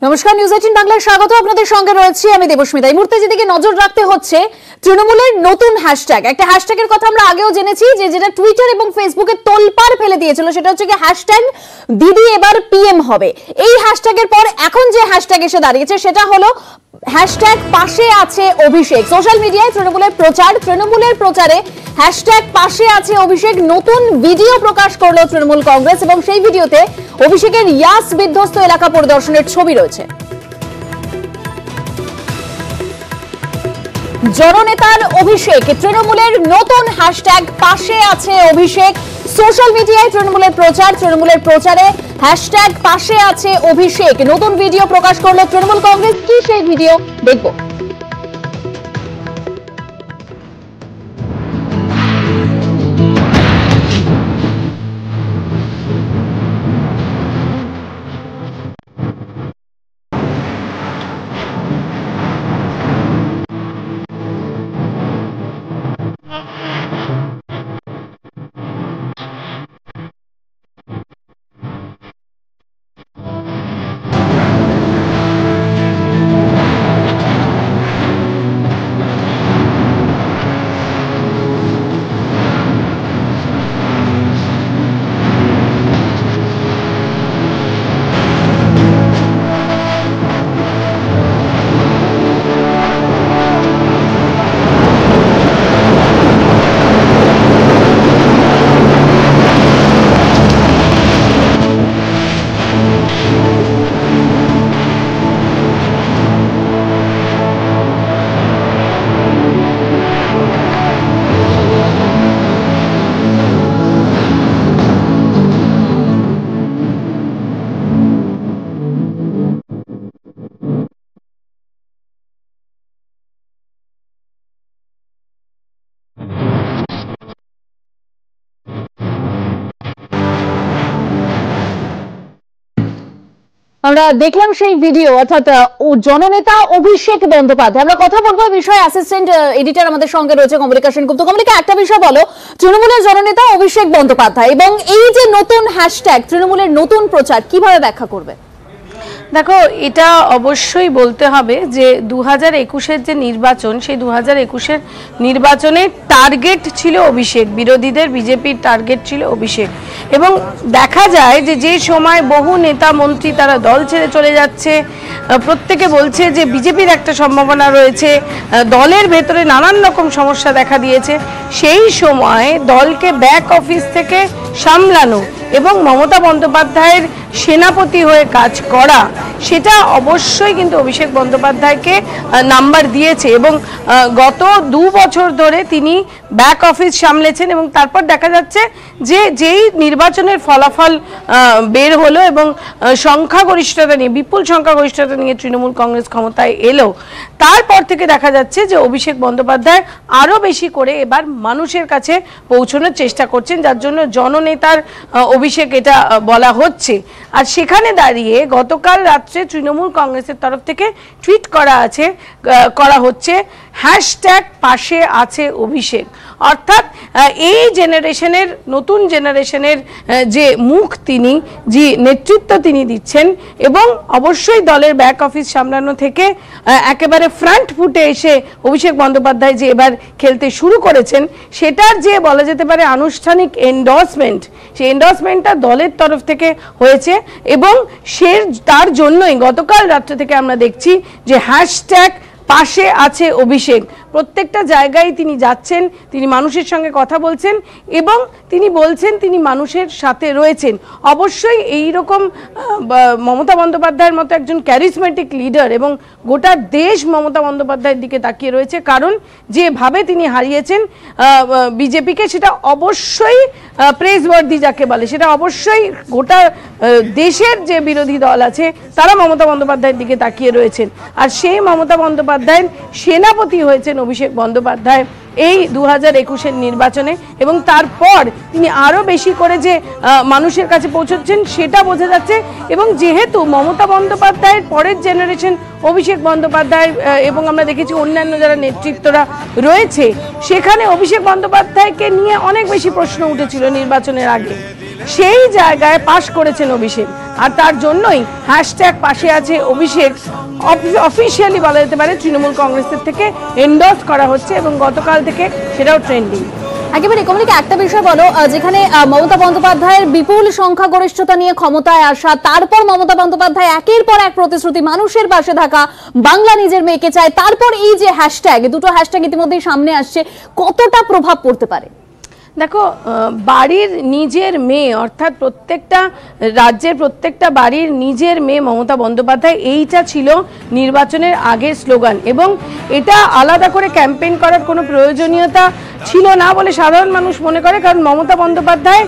নমস্কার, নিউজ 18 বাংলায় স্বাগত। আপনাদের সঙ্গে রয়েছে আমি দেবস্মিতা। এই মুহূর্তে যেদিকে নজর রাখতে হচ্ছে তৃণমূলের নতুন হ্যাশট্যাগ। একটা হ্যাশট্যাগের কথা আমরা আগেও জেনেছি যেটা টুইটার এবং ফেসবুকে তোলপাড় ফেলে দিয়েছিল, সেটা হচ্ছে কি হ্যাশট্যাগ দিদি এবার পিএম হবে। এই হ্যাশট্যাগের পর এখন যে হ্যাশট্যাগ এসে দাঁড়িয়েছে সেটা হলো হ্যাশট্যাগ পাশে আছে অভিষেক। সোশ্যাল মিডিয়ায় তৃণমূলের প্রচারে হ্যাশট্যাগ পাশে আছে অভিষেক নতুন ভিডিও প্রকাশ করলো তৃণমূল কংগ্রেস, এবং সেই ভিডিওতে অভিষেকের ইয়াস বিধ্বস্ত এলাকা পরিদর্শনের ছবি রয়েছে। জননেতার অভিষেক, তৃণমূলের নতুন হ্যাশট্যাগ পাশে আছে অভিষেক। সোশ্যাল মিডিয়ায় তৃণমূলের প্রচারে হ্যাশট্যাগ পাশে আছে অভিষেক নতুন ভিডিও প্রকাশ করলো তৃণমূল কংগ্রেস। কি সেই ভিডিও দেখবো। আমরা দেখলাম সেই ভিডিও, অর্থাৎ জননেতা অভিষেক বন্দ্যোপাধ্যায়। আমরা কথা বলবো এই বিষয়ে, অ্যাসিস্ট্যান্ট এডিটর আমাদের সঙ্গে রয়েছে কমলিকা সেনগুপ্ত। কমলিকা, একটা বিষয় বলো, তৃণমূলের জননেতা অভিষেক বন্দ্যোপাধ্যায় এবং এই যে নতুন হ্যাশট্যাগ তৃণমূলের নতুন প্রচার কিভাবে ব্যাখ্যা করবে? দেখো, এটা অবশ্যই বলতে হবে যে 2021-এর যে নির্বাচন, সেই 2021-এর নির্বাচনের টার্গেট ছিল অভিষেক, বিরোধীদের বিজেপির টার্গেট ছিল অভিষেক। এবং দেখা যায় যে সময় বহু নেতা মন্ত্রী তারা দল ছেড়ে চলে যাচ্ছে, প্রত্যেকে বলছে যে বিজেপির একটা সম্ভাবনা রয়েছে, দলের ভেতরে নানান রকম সমস্যা দেখা দিয়েছে, সেই সময় দলকে ব্যাক অফিস থেকে সামলানো এবং মমতা বন্দ্যোপাধ্যায়ের সেনাপতি হয়ে কাজ করা, সেটা অবশ্যই কিন্তু অভিষেক বন্দ্যোপাধ্যায়কে নাম্বার দিয়েছে। এবং গত 2 বছর ধরে তিনি ব্যাক অফিস সামলেছেন এবং তারপর দেখা যাচ্ছে যে যেই নির্বাচনের ফলাফল বের হলো এবং সংখ্যাগরিষ্ঠতা নিয়ে, বিপুল সংখ্যাগরিষ্ঠতা নিয়ে তৃণমূল কংগ্রেস ক্ষমতায় এলো, তারপর থেকে দেখা যাচ্ছে যে অভিষেক বন্দ্যোপাধ্যায় আরও বেশি করে এবার মানুষের কাছে পৌঁছানোর চেষ্টা করছেন, যার জন্য জননেতার অভিষেক এটা বলা হচ্ছে। আর সেখানে দাঁড়িয়ে গতকাল রাত্রে তৃণমূল কংগ্রেসের তরফ থেকে টুইট করা হচ্ছে হ্যাশট্যাগ পাশে আছে অভিষেক। অর্থাৎ এই জেনারেশনের, নতুন জেনারেশনের যে মুখ তিনি, যে নেতৃত্ব তিনি দিচ্ছেন, এবং অবশ্যই দলের ব্যাক অফিস সামলানো থেকে একেবারে ফ্রন্ট ফুটে এসে অভিষেক বন্দ্যোপাধ্যায় যে এবার খেলতে শুরু করেছেন, সেটার যে বলা যেতে পারে আনুষ্ঠানিক এন্ডোর্সমেন্ট, সেই এন্ডোর্সমেন্টটা দলের তরফ থেকে হয়েছে। এবং তার জন্যই গতকাল রাত্রে থেকে আমরা দেখছি যে হ্যাশট্যাগ পাশে আছে অভিষেক, প্রত্যেকটা জায়গায় তিনি যাচ্ছেন, তিনি মানুষের সঙ্গে কথা বলছেন এবং তিনি বলছেন তিনি মানুষের সাথে রয়েছেন। অবশ্যই এই রকম মমতা বন্দ্যোপাধ্যায়ের মতো একজন ক্যারিজমেটিক লিডার, এবং গোটা দেশ মমতা বন্দ্যোপাধ্যায়ের দিকে তাকিয়ে রয়েছে, কারণ যেভাবে তিনি হারিয়েছেন বিজেপিকে, সেটা অবশ্যই প্রেজওয়ার্দি যাকে বলে, সেটা অবশ্যই গোটা দেশের যে বিরোধী দল আছে তারা মমতা বন্দ্যোপাধ্যায়ের দিকে তাকিয়ে রয়েছেন। আর সেই মমতা বন্দ্যোপাধ্যায়ের সেনাপতি হয়েছেন অভিষেক বন্দ্যোপাধ্যায় এই 2021-এর নির্বাচনে, এবং তারপর তিনি আরও বেশি করে যে মানুষের কাছে পৌঁছচ্ছেন সেটা বোঝা যাচ্ছে। এবং যেহেতু মমতা বন্দ্যোপাধ্যায়ের পরের জেনারেশন অভিষেক বন্দ্যোপাধ্যায়, এবং আমরা দেখেছি অন্যান্য যারা নেতৃত্বরা রয়েছে, সেখানে অভিষেক বন্দ্যোপাধ্যায়কে নিয়ে অনেক বেশি প্রশ্ন উঠেছিল নির্বাচনের আগে, সেই জায়গায় পাশ করেছেন অভিষেক। আর তার জন্যই হ্যাশট্যাগ পাশে আছে অভিষেক অফিসিয়ালি বলা যেতে পারে তৃণমূল কংগ্রেসের থেকে এন্ডোর্স করা হচ্ছে এবং গতকাল থেকে সেটাও ট্রেন্ডিং। একেবারে কমলিকা, একটা বিষয় বলো, যেখানে মমতা বন্দ্যোপাধ্যায়ের বিপুল সংখ্যাগরিষ্ঠতা নিয়ে ক্ষমতায় আসা, তারপর মমতা বন্দ্যোপাধ্যায় একের পর এক প্রতিশ্রুতি, মানুষের পাশে থাকা, বাংলা নিজের মেয়েকে চায়, তারপর এই যে হ্যাশট্যাগ, দুটো হ্যাশট্যাগ ইতিমধ্যেই সামনে আসছে, কতটা প্রভাব পড়তে পারে? দেখো, বাড়ির নিজের মেয়ে অর্থাৎ প্রত্যেকটা রাজ্যের প্রত্যেকটা বাড়ির নিজের মেয়ে মমতা বন্দ্যোপাধ্যায়, এইটা ছিল নির্বাচনের আগের স্লোগান এবং এটা আলাদা করে ক্যাম্পেইন করার কোনো প্রয়োজনীয়তা ছিল না বলে সাধারণ মানুষ মনে করে। কারণ মমতা বন্দ্যোপাধ্যায়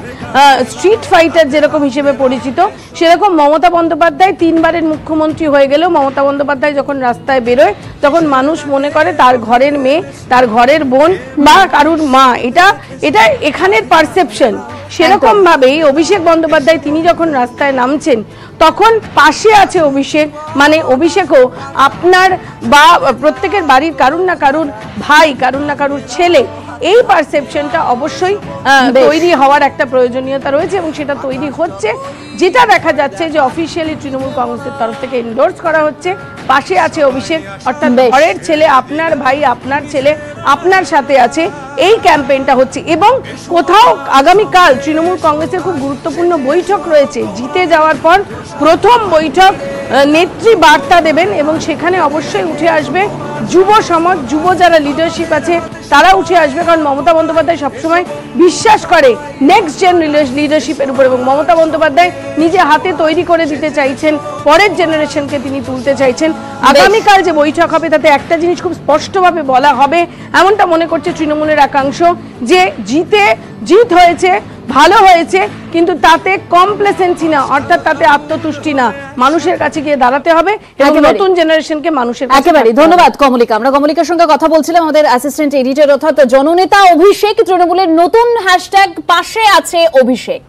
স্ট্রিট ফাইটার যেরকম হিসেবে পরিচিত, সেরকম মমতা বন্দ্যোপাধ্যায় 3 বারের মুখ্যমন্ত্রী হয়ে গেলেও মমতা বন্দ্যোপাধ্যায় যখন রাস্তায় বেরোয় তখন মানুষ মনে করে তার ঘরের মেয়ে, তার ঘরের বোন বা কারুর মা। এটা এখানের পারসেপশন। সেরকম ভাবেই অভিষেক বন্দ্যোপাধ্যায় তিনি যখন রাস্তায় নামছেন তখন পাশে আছে অভিষেক, মানে অভিষেকও আপনার বা প্রত্যেকের বাড়ির কারুর না কারুর ভাই, কারুর না কারুর ছেলে। এই পারসেপশনটা অবশ্যই তৈরি হওয়ার একটা প্রয়োজনীয়তা রয়েছে এবং সেটা তৈরি হচ্ছে, যেটা দেখা যাচ্ছে যে অফিসিয়ালি তৃণমূল কংগ্রেসের তরফ থেকে এন্ডোর্স করা হচ্ছে। পাশে আছে অভিষেক, অর্থাৎ ঘরের ছেলে, আপনার ভাই, আপনার ছেলে আপনার সাথে আছে। এই ক্যাম্পেইনটা হচ্ছে এবং কোথাও আগামীকাল তৃণমূল কংগ্রেসের খুব গুরুত্বপূর্ণ বৈঠক রয়েছে। জিতে যাওয়ার পর প্রথম বৈঠক, নেত্রী বার্তা দেবেন এবং সেখানে অবশ্যই উঠে আসবে যুব সমাজ, যুব যারা লিডারশিপ আছে তারা উঠে আসবে। কারণ মমতা বন্দ্যোপাধ্যায় সবসময় বিশ্বাস করে নেক্সট জেন লিডারশিপের উপর এবং মমতা বন্দ্যোপাধ্যায় নিজে হাতে তৈরি করে দিতে চাইছেন, পরের জেনারেশনকে তিনি তুলতে চাইছেন। আগামীকাল যে বৈঠক হবে তাতে একটা জিনিস খুব স্পষ্টভাবে বলা হবে, এমনটা মনে করছে তৃণমূলের একাংশ, যে জিত হয়েছে, ভালো হয়েছে, কিন্তু তাতে কমপ্লেসেন্সি না, অর্থাৎ তাতে আত্মতুষ্টি না, মানুষের কাছে গিয়ে দাঁড়াতে হবে এবং নতুন জেনারেশনকে মানুষের কাছে। একেবারে ধন্যবাদ কমলিকা। আমরা কমলিকার সঙ্গে কথা বলছিলাম, আমাদের অ্যাসিস্ট্যান্ট এডিটর অর্থাৎ জননেতা অভিষেক, তৃণমূলের নতুন হ্যাশট্যাগ পাশে আছে অভিষেক।